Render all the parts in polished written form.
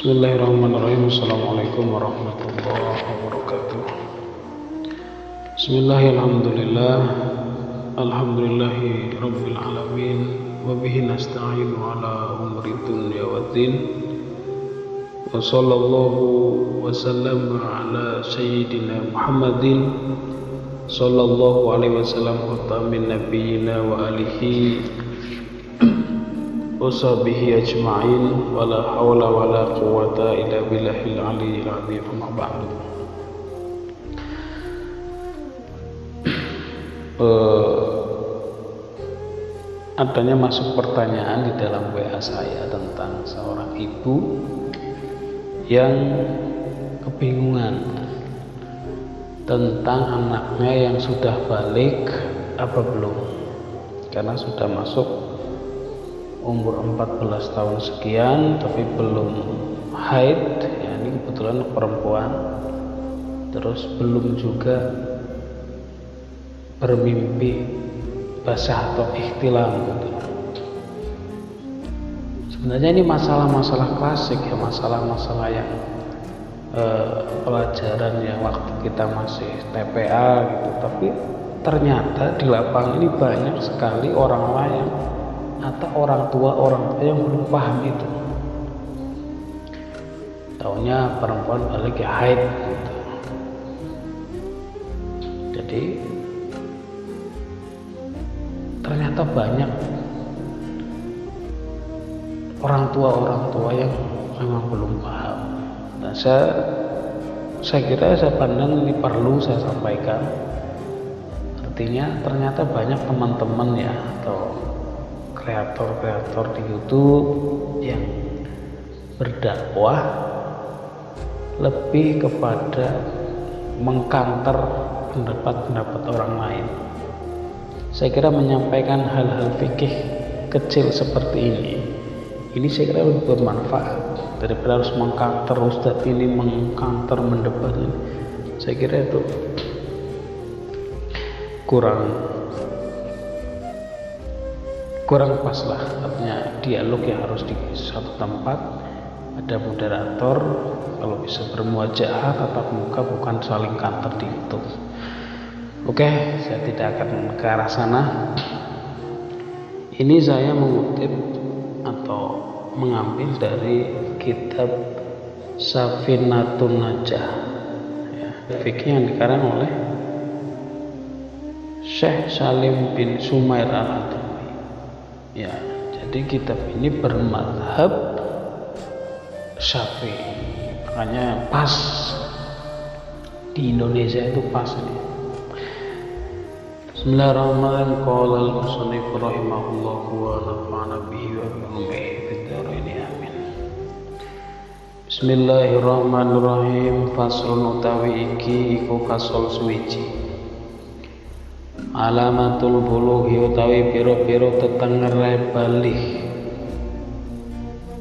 Bismillahirrahmanirrahim. Assalamualaikum warahmatullahi wabarakatuh. Bismillahirrahmanirrahim. Alhamdulillahi rabbil alamin. Wa bihi nasta'inu ala umri dunya waddin. Wa sallallahu wa sallam ala sayyidina Muhammadin sallallahu alaihi wasallam khatamin nabiyina wa alihi washabihi ajma'in wa la hawla wa la quwwata illa billahil aliyyil azim. Amma ba'du. Adanya masuk pertanyaan di dalam WA saya tentang seorang ibu yang kebingungan tentang anaknya yang sudah balik apa belum, karena sudah masuk umur 14 tahun sekian tapi belum haid, ya ini kebetulan perempuan, terus belum juga bermimpi basah atau ihtilam gitu. Sebenarnya ini masalah-masalah klasik ya, masalah-masalah yang pelajaran yang waktu kita masih TPA gitu, tapi ternyata di lapangan ini banyak sekali orang lain atau orang tua yang belum paham itu. Taunya perempuan balik ya haid gitu. Jadi ternyata banyak orang tua yang memang belum paham. Nah, saya kira saya pandang ini perlu saya sampaikan. Artinya ternyata banyak teman-teman ya atau kreator-kreator di YouTube yang berdakwah lebih kepada mengkanter pendapat-pendapat orang lain. Saya kira menyampaikan hal-hal fikih kecil seperti ini saya kira lebih bermanfaat daripada harus mengkanter ustadz ini, mengkanter mendebat ini. Saya kira itu kurang pas lah. Artinya dialog yang harus di satu tempat, ada moderator, kalau bisa bermuajahah tatap muka, bukan saling kanter di YouTube. Oke, saya tidak akan ke arah sana. Ini saya mengutip atau mengambil dari kitab Safinatun Najah ya, fikih yang dikarang oleh Syekh Salim bin Sumair Al-Hadrami. Ya, jadi kitab ini bermadhab Syafi'i, makanya pas di Indonesia itu pas ini. Bismillahirrahmanirrahim. Qala al-musannif rahimahullah wa nafa'ana bihi wa bihi fid dharain amin. Bismillahirrahmanirrahim. Faslun utawi iki iku fasal suwiji. Alamatul bulughi utawi piro-piro tetengere balih.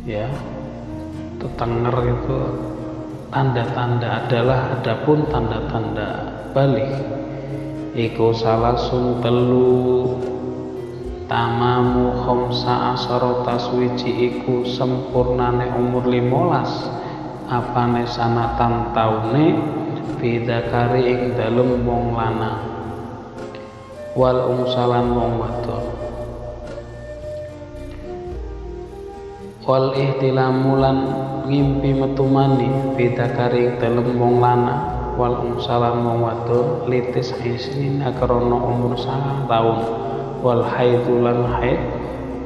Ya, tetenger itu tanda-tanda adalah, adapun tanda-tanda balih iku salasun telu tamamu khamsa asarata suwiji iku sempurnane umur 15 apane sanatan taune bidakari ing dalem wong lanang wal umsalan wong wadon wal ihtilamu lan ngimpi metumani bidakari ing dalem wong lanang wal umsalan wong wadon litis isnin akrana umur 9 tahun wal haidulan haid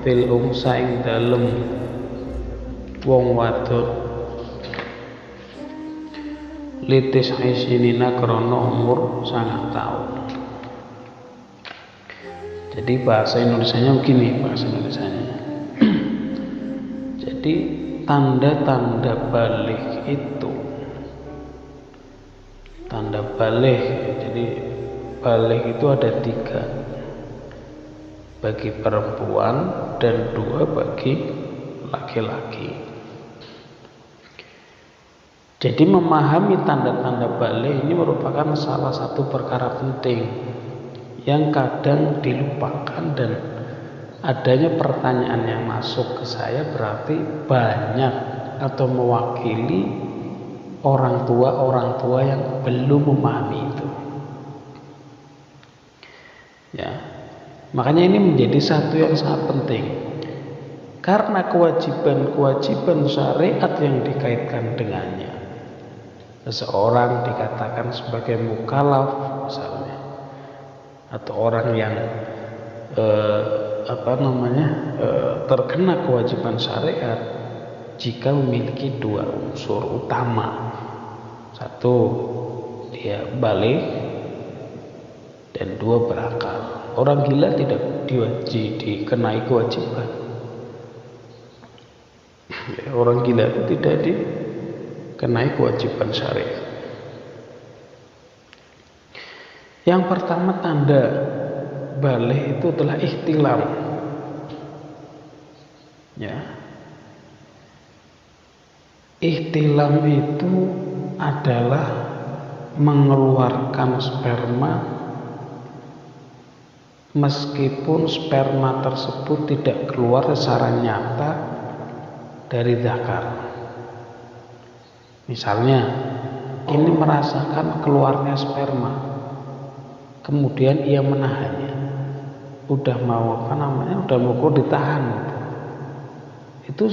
fil umsa ing dalem wong wadon litis isnin akrana umur 9 tahun. Jadi bahasa Indonesianya begini, bahasa Indonesianya. Jadi tanda-tanda balik itu, tanda balik, jadi balik itu ada 3 bagi perempuan dan 2 bagi laki-laki. Jadi memahami tanda-tanda balik ini merupakan salah satu perkara penting yang kadang dilupakan, dan adanya pertanyaan yang masuk ke saya berarti banyak atau mewakili orang tua yang belum memahami itu. Ya, makanya ini menjadi satu yang sangat penting, karena kewajiban-kewajiban syariat yang dikaitkan dengannya. Seseorang dikatakan sebagai mukallaf misalnya, atau orang yang terkena kewajiban syariat jika memiliki dua unsur utama. Satu, dia balik, dan dua, berakal. Orang gila tidak dikenai kewajiban. Orang gila itu tidak dikenai kewajiban syariat. Yang pertama tanda balik itu adalah ihtilam. Ya. Ihtilam itu adalah mengeluarkan sperma meskipun sperma tersebut tidak keluar secara nyata dari zakar. Misalnya, ini merasakan keluarnya sperma, kemudian ia menahannya, udah mau ditahan, itu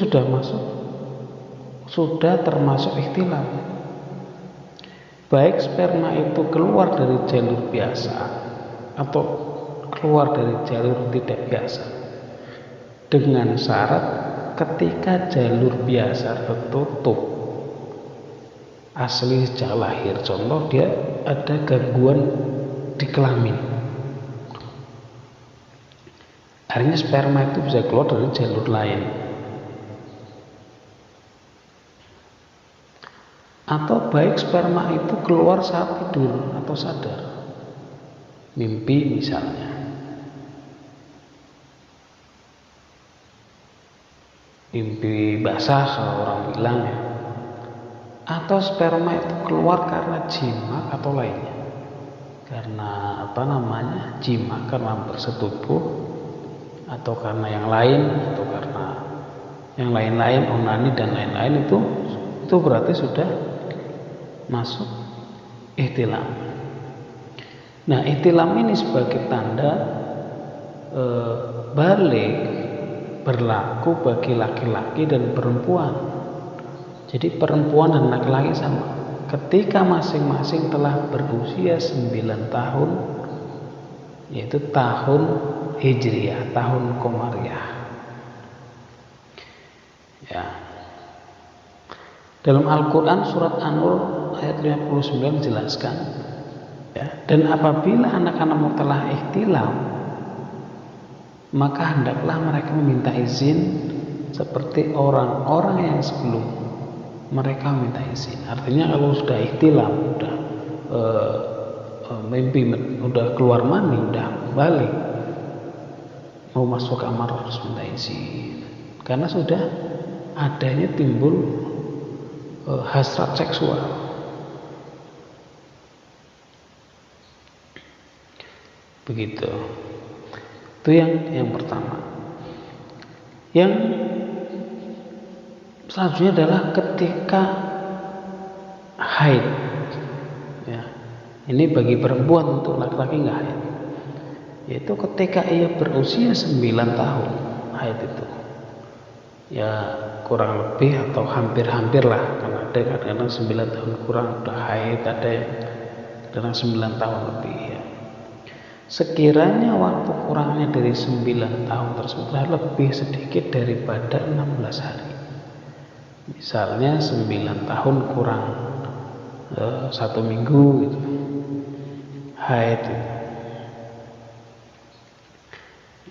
sudah termasuk ikhtilam. Baik sperma itu keluar dari jalur biasa atau keluar dari jalur tidak biasa, dengan syarat ketika jalur biasa tertutup asli sejak lahir. Contoh, dia ada gangguan di kelamin, akhirnya sperma itu bisa keluar dari jalur lain. Atau baik sperma itu keluar saat tidur atau sadar, mimpi misalnya, mimpi basah kalau orang bilang ya. Atau sperma itu keluar karena jima atau lainnya, karena jima, karena bersetubuh, atau karena yang lain, atau karena yang lain-lain, onani dan lain-lain, itu berarti sudah masuk ihtilam. Nah, ihtilam ini sebagai tanda balik berlaku bagi laki-laki dan perempuan. Jadi perempuan dan laki-laki sama, ketika masing-masing telah berusia 9 tahun, yaitu tahun Hijriyah, tahun Komariah. Ya. Dalam Al-Quran surat An-Nur ayat 59 dijelaskan, ya, dan apabila anak-anakmu telah ihtilam, maka hendaklah mereka meminta izin seperti orang-orang yang sebelum mereka minta izin. Artinya kalau sudah ihtilam, sudah mimpi, udah keluar mani, udah balik, mau masuk kamar harus minta izin, karena sudah adanya timbul hasrat seksual. Begitu. Itu yang pertama. Yang selanjutnya adalah ketika haid. Ya. Ini bagi perempuan, untuk laki-laki nggak haid. Yaitu ketika ia berusia 9 tahun, haid itu. Ya kurang lebih atau hampir-hampir lah, karena ada kadang-kadang 9 tahun kurang udah haid, ada yang kadang 9 tahun lebih ya. Sekiranya waktu kurangnya dari 9 tahun tersebut lebih sedikit daripada 16 hari. Misalnya 9 tahun kurang 1 minggu gitu, haid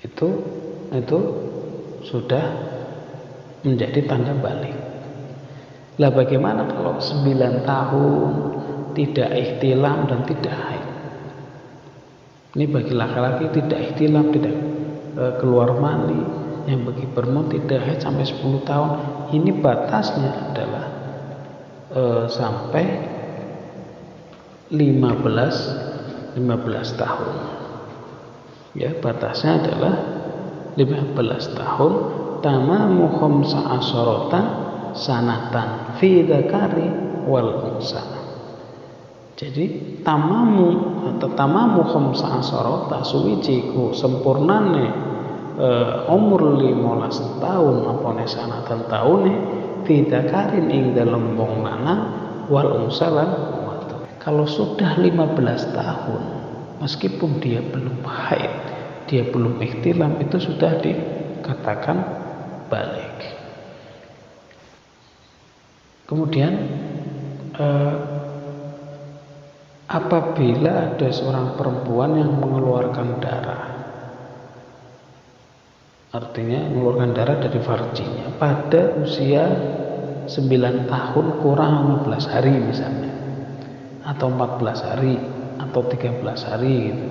itu sudah menjadi tanda balik. Lah bagaimana kalau 9 tahun tidak ihtilam dan tidak haid? Ini bagi laki-laki tidak ihtilam, tidak keluar mani. Yang bagi perempuan tidak haid sampai 10 tahun. Ini batasnya adalah sampai 15 tahun. Ya, batasnya adalah 15 tahun. Tamamu khamsa asharatan sanatan fi dzakari wal unsa. Jadi tamamu atau tamamu khamsa asarata suwiji ku sempurnane umur 15 tahun apane sanatan taune fi dzakarin ing dalem wong lanang wal unsa lan wadon. Kalau sudah 15 tahun meskipun dia belum haid, dia belum ihtilam, itu sudah dikatakan balik. Kemudian apabila ada seorang perempuan yang mengeluarkan darah, artinya mengeluarkan darah dari farjinya pada usia 9 tahun kurang 15 hari misalnya, atau 14 hari atau 13 hari gitu,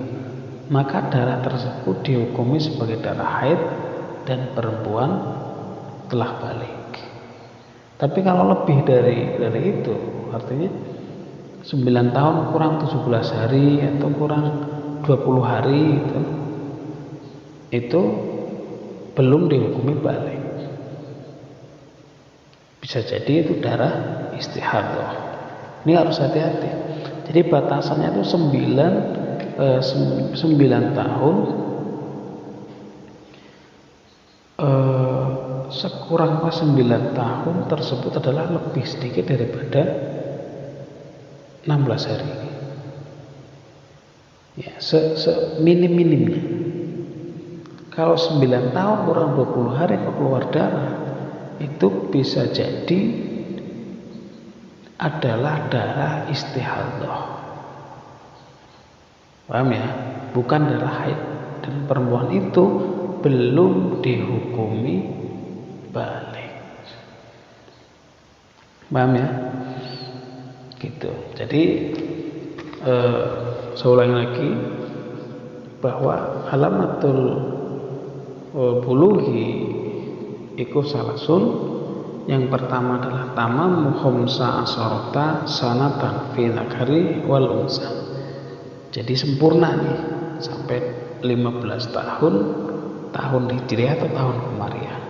maka darah tersebut dihukumi sebagai darah haid dan perempuan telah balik. Tapi kalau lebih dari itu, artinya 9 tahun kurang 17 hari atau kurang 20 hari itu belum dihukumi balik. Bisa jadi itu darah istihadah. Ini harus hati-hati. Jadi batasannya itu 9 tahun sekurang 9 tahun tersebut adalah lebih sedikit daripada 16 hari. Ya, minim-minimnya. Kalau 9 tahun kurang 20 hari kok keluar darah, itu bisa jadi adalah darah istihadah. Paham ya? Bukan darah haid, dan perempuan itu belum dihukumi balik. Paham ya? Gitu. Jadi saya ulangi lagi bahwa alamatul bulughi iku salasun. Yang pertama adalah tamam khamsa asharata sanatan fi dzakari wal unsa. Jadi sempurna nih sampai 15 tahun hijriah atau tahun kemarian.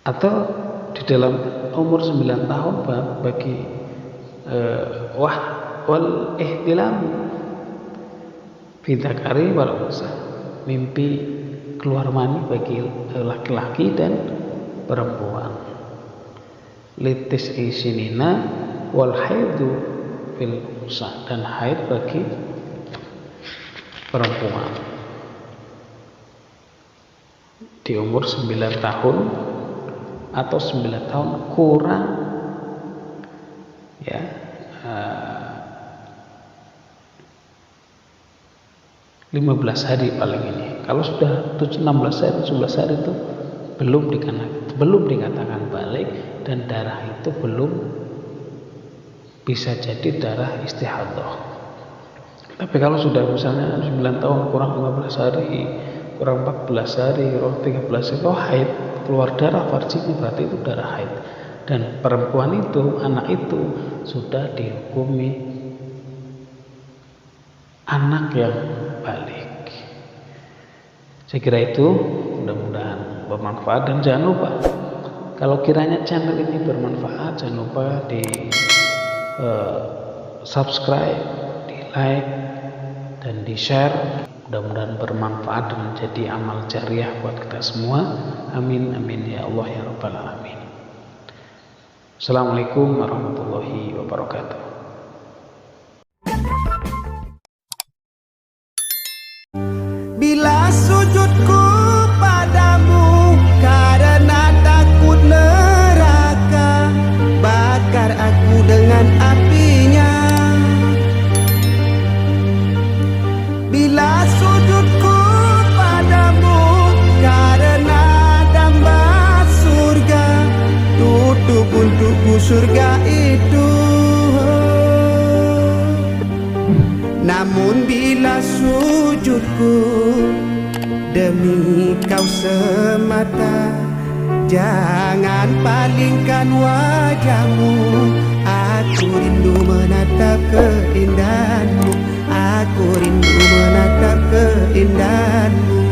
Atau di dalam umur 9 tahun bagi wal ihtilam fi dzakari wal unsa, mimpi keluar mani bagi laki-laki dan perempuan. Litis isinina wal haidu fil unsa, dan haid bagi perempuan di umur 9 tahun atau 9 tahun kurang ya 15 hari paling ini. Kalau sudah 16 hari, 17 hari itu belum dikatakan balik, dan darah itu belum bisa jadi darah istihadah. Tapi kalau sudah misalnya 9 tahun kurang 15 hari, kurang 14 hari, kurang 13 itu haid, keluar darah farjinya, berarti itu darah haid. Dan perempuan itu, anak itu sudah dihukumi anak yang balik. Saya kira itu mudah-mudahan bermanfaat, dan jangan lupa kalau kiranya channel ini bermanfaat, jangan lupa di subscribe, di like, dan di share. Mudah-mudahan bermanfaat dan menjadi amal jariah buat kita semua. Amin amin ya Allah ya rabbal alamin. Assalamualaikum warahmatullahi wabarakatuh. Bila sujudku padamu karena takut neraka, bakar aku dengan apinya. Bila sujudku padamu karena damba surga, tutup untukku surga itu. Namun bila sujudku demi kau semata, jangan palingkan wajahmu. Aku rindu menatap keindahanmu, aku rindu menatap keindahanmu.